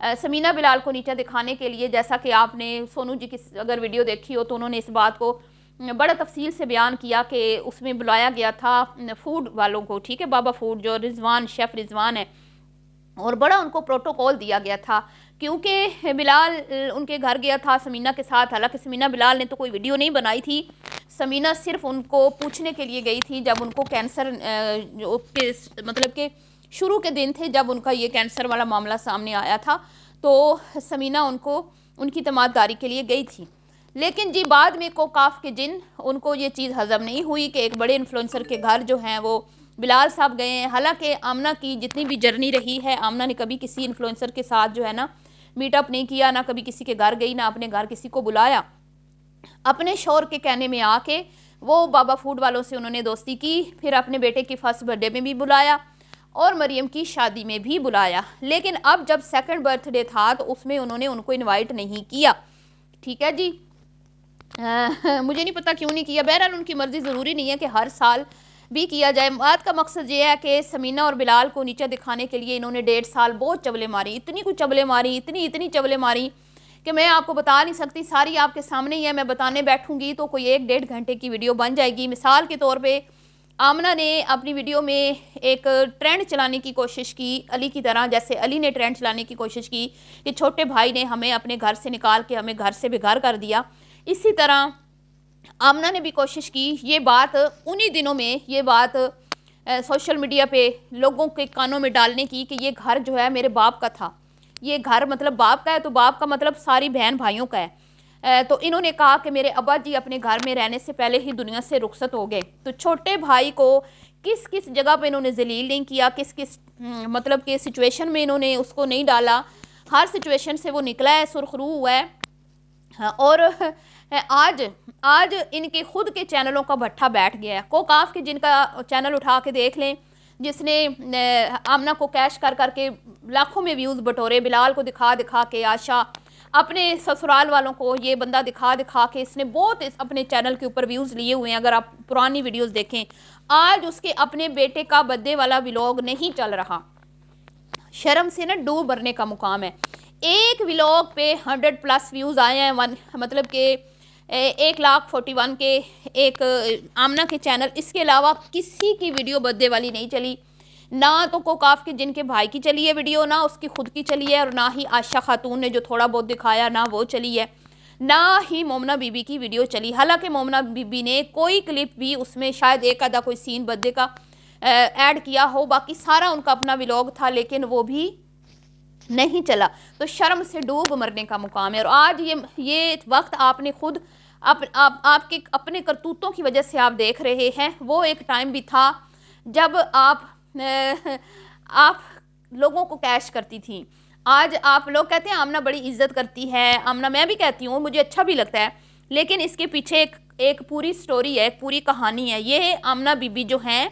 سمینہ بلال کو نیچا دکھانے کے لیے، جیسا کہ آپ نے سونو جی کی اگر ویڈیو دیکھی ہو تو انہوں نے اس بات کو بڑا تفصیل سے بیان کیا کہ اس میں بلایا گیا تھا فوڈ والوں کو، ٹھیک ہے، بابا فوڈ جو رضوان شیف رضوان ہے، اور بڑا ان کو پروٹوکول دیا گیا تھا کیونکہ بلال ان کے گھر گیا تھا سمینہ کے ساتھ. حالانکہ سمینہ بلال نے تو کوئی ویڈیو نہیں بنائی تھی، سمینہ صرف ان کو پوچھنے کے لیے گئی تھی جب ان کو کینسر مطلب کہ شروع کے دن تھے جب ان کا یہ کینسر والا معاملہ سامنے آیا تھا، تو سمینہ ان کی تمادداری کے لیے گئی تھی. لیکن جی بعد میں کوکاف کے جن ان کو یہ چیز ہضم نہیں ہوئی کہ ایک بڑے انفلوئنسر کے گھر جو ہیں وہ بلال صاحب گئے ہیں. حالانکہ آمنہ کی جتنی بھی جرنی رہی ہے، آمنہ نے کبھی کسی انفلوئنسر کے ساتھ جو ہے نا میٹ اپ نہیں کیا، نہ کبھی کسی کے گھر گئی، نہ اپنے گھر کسی کو بلایا. اپنے شوہر کے کہنے میں آ کے وہ بابا فوڈ والوں سے انہوں نے دوستی کی، پھر اپنے بیٹے کی فرسٹ برتھ ڈے میں بھی بلایا اور مریم کی شادی میں بھی بلایا. لیکن اب جب سیکنڈ برتھ ڈے تھا تو اس میں انہوں نے ان کو انوائٹ نہیں کیا. ٹھیک ہے جی، مجھے نہیں پتا کیوں نہیں کیا، بہرحال ان کی مرضی، ضروری نہیں ہے کہ ہر سال بھی کیا جائے. بات کا مقصد یہ ہے کہ سمینہ اور بلال کو نیچے دکھانے کے لیے انہوں نے 1.5 سال بہت چبلے ماری، اتنی کچھ چبلے ماری، اتنی چبلے ماری کہ میں آپ کو بتا نہیں سکتی. ساری آپ کے سامنے ہی ہے، میں بتانے بیٹھوں گی تو کوئی 1-1.5 گھنٹے کی ویڈیو بن جائے گی. مثال کے طور پہ آمنہ نے اپنی ویڈیو میں ایک ٹرینڈ چلانے کی کوشش کی علی کی طرح، جیسے علی نے ٹرینڈ چلانے کی کوشش کی کہ چھوٹے بھائی نے ہمیں اپنے گھر سے نکال کے ہمیں گھر سے بے گھر کر دیا. اسی طرح آمنہ نے بھی کوشش کی یہ بات انہی دنوں میں یہ بات سوشل میڈیا پہ لوگوں کے کانوں میں ڈالنے کی کہ یہ گھر جو ہے میرے باپ کا تھا، یہ گھر مطلب باپ کا ہے تو باپ کا مطلب ساری بہن بھائیوں کا ہے. تو انہوں نے کہا کہ میرے ابا جی اپنے گھر میں رہنے سے پہلے ہی دنیا سے رخصت ہو گئے. تو چھوٹے بھائی کو کس کس جگہ پہ انہوں نے ذلیل نہیں کیا، کس مطلب کہ سچویشن میں انہوں نے اس کو نہیں ڈالا، ہر سچویشن سے وہ نکلا ہے، سرخرو ہوا ہے. اور آج ان کے خود کے چینلوں کا بھٹا بیٹھ گیا ہے. کوکاف کے جن کا چینل اٹھا کے دیکھ لیں، جس نے آمنہ کو کیش کر کے لاکھوں میں ویوز بٹورے، بلال کو دکھا کے، آشا اپنے سسرال والوں کو یہ بندہ دکھا کے اس نے بہت اپنے چینل کے اوپر ویوز لیے ہوئے ہیں. اگر آپ پرانی ویڈیوز دیکھیں، آج اس کے اپنے بیٹے کا برتھ ڈے والا ولاگ نہیں چل رہا. شرم سے نا ڈوب مرنے کا مقام ہے. ایک ولاگ پہ 100+ ویوز آئے ہیں، مطلب کہ 1,41,000 کے ایک آمنہ کے چینل. اس کے علاوہ کسی کی ویڈیو برتھ ڈے والی نہیں چلی، نہ تو کوکاف کے جن کے بھائی کی چلی ہے ویڈیو، نہ اس کی خود کی چلی ہے، اور نہ ہی عائشہ خاتون نے جو تھوڑا بہت دکھایا نہ وہ چلی ہے، نہ ہی مومنہ بی بی کی ویڈیو چلی. حالانکہ مومنہ بی بی نے کوئی کلپ بھی اس میں شاید ایک آدھا کوئی سین برتھ ڈے کا ایڈ کیا ہو، باقی سارا ان کا اپنا ولاگ تھا، لیکن وہ بھی نہیں چلا. تو شرم سے ڈوب مرنے کا مقام ہے. اور آج یہ وقت آپ نے خود آپ کے اپنے کرتوتوں کی وجہ سے آپ دیکھ رہے ہیں. وہ ایک ٹائم بھی تھا جب آپ لوگوں کو کیش کرتی تھی. آج آپ لوگ کہتے ہیں آمنہ بڑی عزت کرتی ہے، آمنہ، میں بھی کہتی ہوں، مجھے اچھا بھی لگتا ہے، لیکن اس کے پیچھے ایک پوری سٹوری ہے، ایک پوری کہانی ہے. یہ آمنہ بی بی جو ہیں،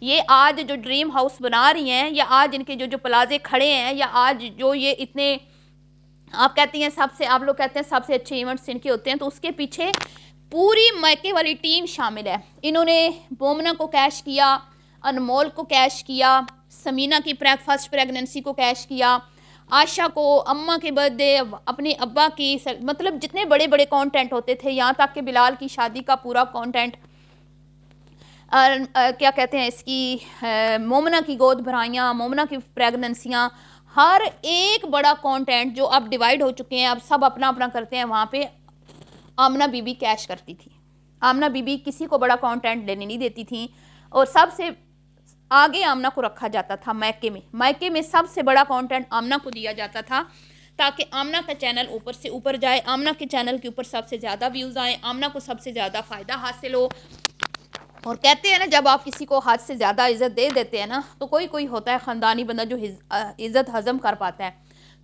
یہ آج جو ڈریم ہاؤس بنا رہی ہیں، یا آج ان کے جو پلازے کھڑے ہیں، یا آج جو یہ اتنے آپ کہتی ہیں آپ لوگ کہتے ہیں سب سے اچھے ایونٹس ان کے ہوتے ہیں، تو اس کے پیچھے پوری مائکے والی ٹیم شامل ہے. انہوں نے مومنہ کو کیش کیا، انمول کو کیش کیا، سمینہ کی فرسٹ پریگننسی کو کیش کیا، عائشہ کو، اماں کے برتھ ڈے، اپنے ابا کی، مطلب جتنے بڑے بڑے کانٹینٹ ہوتے تھے، یہاں تک کہ بلال کی شادی کا پورا کانٹینٹ، کیا کہتے ہیں اس کی، مومنہ کی گود بھرائیاں، مومنہ کی پریگننسیاں، ہر ایک بڑا کانٹینٹ جو اب ڈیوائیڈ ہو چکے ہیں، اب سب اپنا اپنا کرتے ہیں، وہاں پہ آمنہ بی بی کیش کرتی تھی. آمنہ بی بی کسی کو بڑا کانٹینٹ لینے نہیں دیتی تھیں، اور سب سے آگے آمنہ کو رکھا جاتا تھا. مائکے میں سب سے بڑا کانٹینٹ آمنہ کو دیا جاتا تھا، تاکہ آمنہ کا چینل اوپر سے اوپر جائے، آمنہ کے چینل کے اوپر سب سے زیادہ ویوز آئیں، آمنہ کو سب سے زیادہ فائدہ حاصل ہو. اور کہتے ہیں نا، جب آپ کسی کو حد سے زیادہ عزت دے دیتے ہیں نا، تو کوئی ہوتا ہے خاندانی بندہ جو عزت ہضم کر پاتا ہے.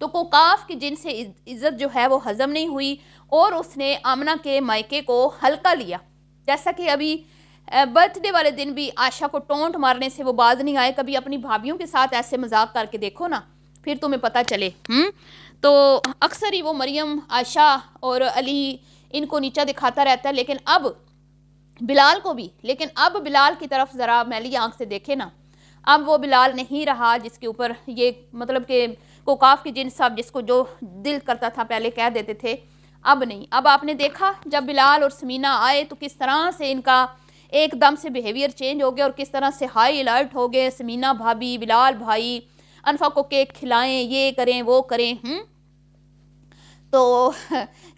تو کوکاف کی جن سے عزت جو ہے وہ ہضم نہیں ہوئی، اور اس نے آمنہ کے مائکے کو ہلکا لیا. جیسا کہ ابھی برتھ ڈے والے دن بھی عائشہ کو ٹونٹ مارنے سے وہ باز نہیں آئے. کبھی اپنی بھابھیوں کے ساتھ ایسے مذاق کر کے دیکھو نا، پھر تمہیں پتہ چلے. تو اکثر ہی وہ مریم، عائشہ اور علی ان کو نیچا دکھاتا رہتا ہے، لیکن اب بلال کو بھی، لیکن اب بلال کی طرف ذرا میلی آنکھ سے دیکھے نا. اب وہ بلال نہیں رہا جس کے اوپر یہ مطلب کہ کوکاف کے جن صاحب جس کو جو دل کرتا تھا پہلے کہہ دیتے تھے، اب نہیں. اب آپ نے دیکھا جب بلال اور سمینہ آئے تو کس طرح سے ان کا ایک دم سے بیہیویئر چینج ہو گیا اور کس طرح سے ہائی الرٹ ہو گئے. سمینہ بھابی، بلال بھائی انفا کو کیک کھلائیں، یہ کریں وہ کریں. تو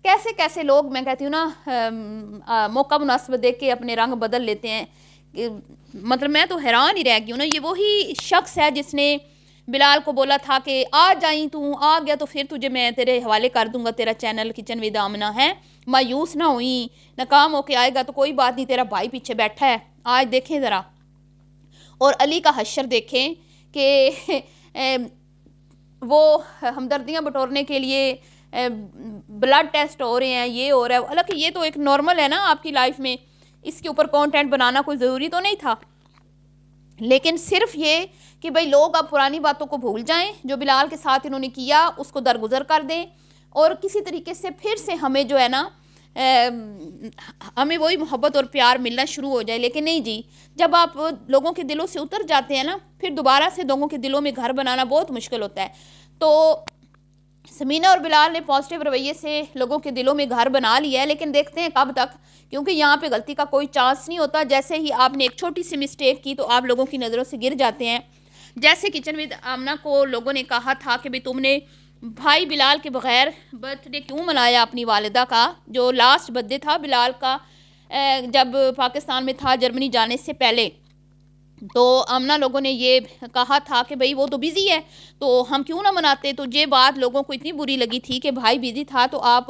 کیسے کیسے لوگ، میں کہتی ہوں نا، موقع مناسبت دیکھ کے اپنے رنگ بدل لیتے ہیں. مطلب میں تو حیران ہی رہ گئی ہوں نا. یہ وہی شخص ہے جس نے بلال کو بولا تھا کہ آ جائیں، تو آ گیا تو پھر تجھے میں تیرے حوالے کر دوں گا، تیرا چینل کچن ود آمنہ ہے، مایوس نہ ہوئی، ناکام ہو کے آئے گا تو کوئی بات نہیں، تیرا بھائی پیچھے بیٹھا ہے. آج دیکھیں ذرا، اور علی کا حشر دیکھیں کہ وہ ہمدردیاں بٹورنے کے لیے بلڈ ٹیسٹ ہو رہے ہیں، یہ ہو رہا ہے. حالانکہ یہ تو ایک نارمل ہے نا آپ کی لائف میں، اس کے اوپر کانٹینٹ بنانا کوئی ضروری تو نہیں تھا. لیکن صرف یہ کہ بھئی لوگ اب پرانی باتوں کو بھول جائیں، جو بلال کے ساتھ انہوں نے کیا اس کو درگزر کر دیں، اور کسی طریقے سے پھر سے ہمیں جو ہے نا ہمیں وہی محبت اور پیار ملنا شروع ہو جائے. لیکن نہیں جی، جب آپ لوگوں کے دلوں سے اتر جاتے ہیں نا، پھر دوبارہ سے لوگوں کے دلوں میں گھر بنانا بہت مشکل ہوتا ہے. تو سمینہ اور بلال نے پازیٹیو رویے سے لوگوں کے دلوں میں گھر بنا لیا ہے، لیکن دیکھتے ہیں کب تک، کیونکہ یہاں پہ غلطی کا کوئی چانس نہیں ہوتا. جیسے ہی آپ نے ایک چھوٹی سی مسٹیک کی تو آپ لوگوں کی نظروں سے گر جاتے ہیں. جیسے کچن ود آمنہ کو لوگوں نے کہا تھا کہ بھئی تم نے بھائی بلال کے بغیر برتھ ڈے کیوں منایا اپنی والدہ کا، جو لاسٹ برتھ ڈے تھا بلال کا جب پاکستان میں تھا جرمنی جانے سے پہلے. تو آمنہ لوگوں نے یہ کہا تھا کہ بھئی وہ تو بیزی ہے تو ہم کیوں نہ مناتے. تو یہ بات لوگوں کو اتنی بری لگی تھی کہ بھائی بیزی تھا تو آپ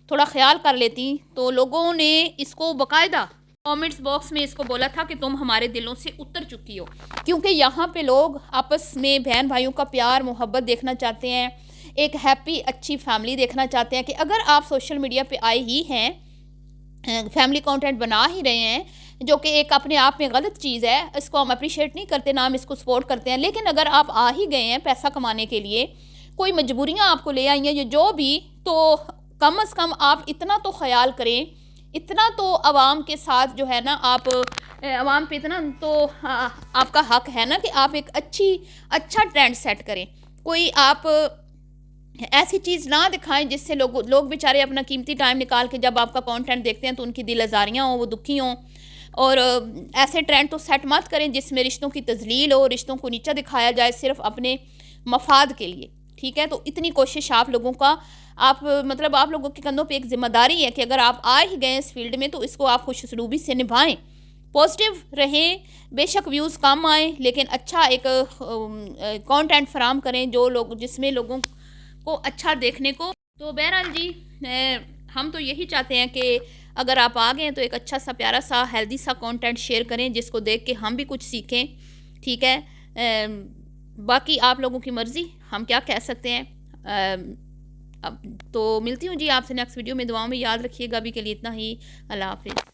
تھوڑا خیال کر لیتی. تو لوگوں نے اس کو باقاعدہ کامنٹس باکس میں اس کو بولا تھا کہ تم ہمارے دلوں سے اتر چکی ہو، کیونکہ یہاں پہ لوگ آپس میں بہن بھائیوں کا پیار محبت دیکھنا چاہتے ہیں، ایک ہیپی اچھی فیملی دیکھنا چاہتے ہیں. کہ اگر آپ سوشل میڈیا پہ آئے ہی ہیں، فیملی کانٹینٹ بنا ہی رہے ہیں، جو کہ ایک اپنے آپ میں غلط چیز ہے، اس کو ہم اپریشیٹ نہیں کرتے، نہ ہم اس کو سپورٹ کرتے ہیں. لیکن اگر آپ آ ہی گئے ہیں پیسہ کمانے کے لیے، کوئی مجبوریاں آپ کو لے آئی ہیں یہ جو بھی، تو کم از کم آپ اتنا تو خیال کریں، اتنا تو عوام کے ساتھ جو ہے نا آپ عوام پہ اتنا تو آپ کا حق ہے نا کہ آپ ایک اچھا ٹرینڈ سیٹ کریں. کوئی آپ ایسی چیز نہ دکھائیں جس سے لوگ بیچارے اپنا قیمتی ٹائم نکال کے جب آپ کا کانٹینٹ دیکھتے ہیں تو ان کی دل آزاریاں ہوں، وہ دکھی ہوں. اور ایسے ٹرینڈ تو سیٹ مت کریں جس میں رشتوں کی تذلیل ہو، رشتوں کو نیچا دکھایا جائے صرف اپنے مفاد کے لیے. ٹھیک ہے، تو اتنی کوشش آپ لوگوں کا، آپ لوگوں کے کندھوں پہ ایک ذمہ داری ہے کہ اگر آپ آ ہی گئے اس فیلڈ میں تو اس کو آپ خوش اسلوبی سے نبھائیں، پازیٹیو رہیں. بے شک ویوز کم آئیں لیکن اچھا ایک کانٹینٹ فراہم کریں جس میں لوگوں کو اچھا دیکھنے کو. تو بہرحال جی، ہم تو یہی چاہتے ہیں کہ اگر آپ آ گئے تو ایک اچھا سا پیارا سا ہیلدی سا کانٹینٹ شیئر کریں جس کو دیکھ کے ہم بھی کچھ سیکھیں. ٹھیک ہے، باقی آپ لوگوں کی مرضی، ہم کیا کہہ سکتے ہیں. اب تو ملتی ہوں جی آپ سے نیکسٹ ویڈیو میں. دعاؤں میں یاد رکھیے گا. ابھی کے لیے اتنا ہی. اللہ حافظ.